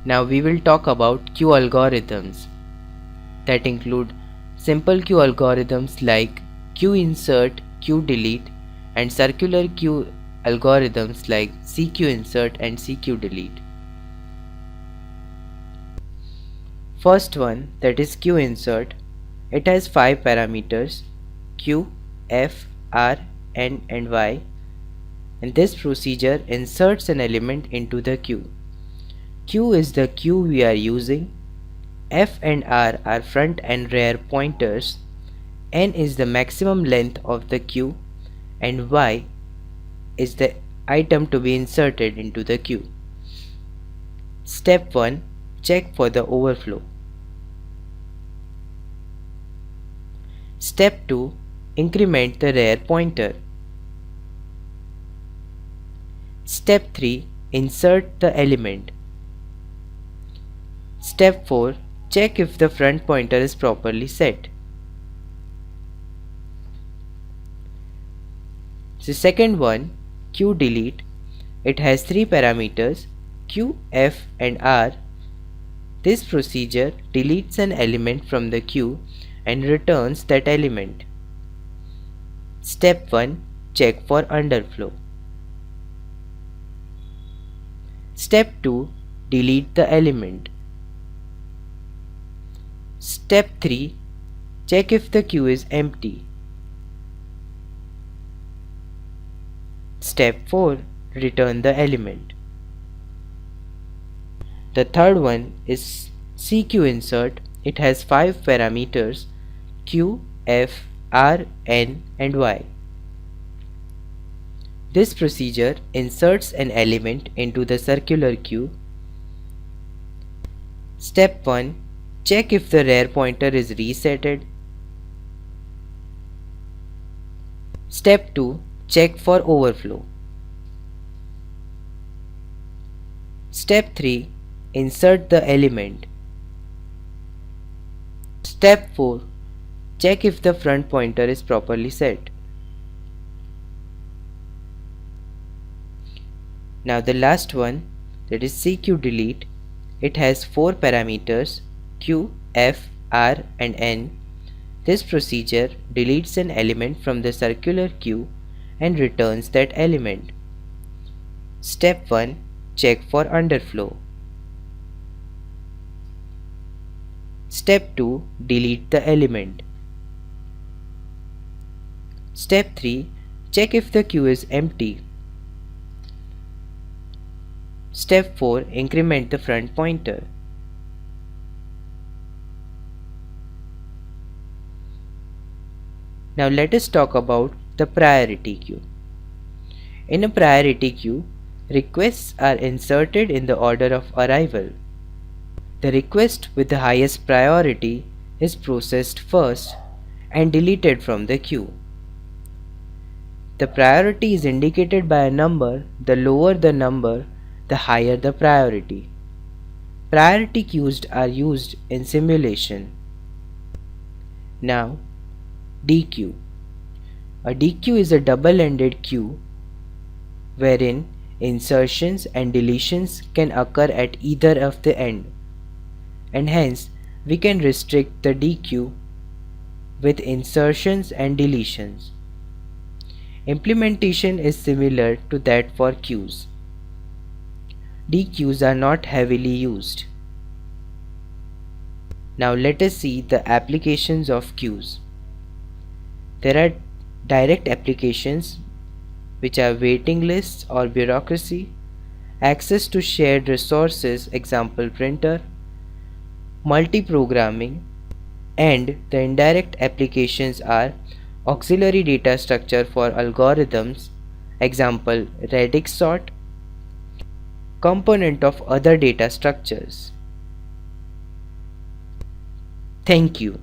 Now we will talk about queue algorithms that include simple queue algorithms like queue insert, queue delete, and circular queue algorithms like CQ insert and CQ delete. First one, that is queue insert. It has 5 parameters Q, F, R, N and Y, and this procedure inserts an element into the queue. Q is the queue we are using, F and R are front and rear pointers, N is the maximum length of the queue, and Y is the item to be inserted into the queue. Step 1. Check for the overflow. Step 2. Increment the rear pointer. Step 3. Insert the element. Step 4. Check if the front pointer is properly set. The second one, Q delete, it has 3 parameters Q, F and R. This procedure deletes an element from the queue and returns that element. Step 1. Check for underflow. Step 2. Delete the element. Step 3. Check if the queue is empty. Step 4. Return the element. The third one is CQ insert. It has 5 parameters Q, F, R, N and Y. This procedure inserts an element into the circular queue. Step 1. Check if the rear pointer is resetted. Step 2. Check for overflow. Step 3. Insert the element. Step 4. Check if the front pointer is properly set. Now the last one, that is CQ delete. It has 4 parameters Q, F, R and N. This procedure deletes an element from the circular queue and returns that element. Step 1. Check for underflow. Step 2. Delete the element. Step 3. Check if the queue is empty. Step 4. Increment the front pointer. Now let us talk about the priority queue. In a priority queue, requests are inserted in the order of arrival. The request with the highest priority is processed first and deleted from the queue. The priority is indicated by a number. The lower the number, the higher the priority. Priority queues are used in simulation. Now, DQ. A DQ is a double-ended queue wherein insertions and deletions can occur at either of the end, and hence we can restrict the DQ with insertions and deletions. Implementation is similar to that for queues. DQs are not heavily used. Now let us see the applications of queues. There are direct applications which are waiting lists or bureaucracy, access to shared resources, example printer, multi-programming, and the indirect applications are auxiliary data structure for algorithms, example radix sort, component of other data structures. Thank you.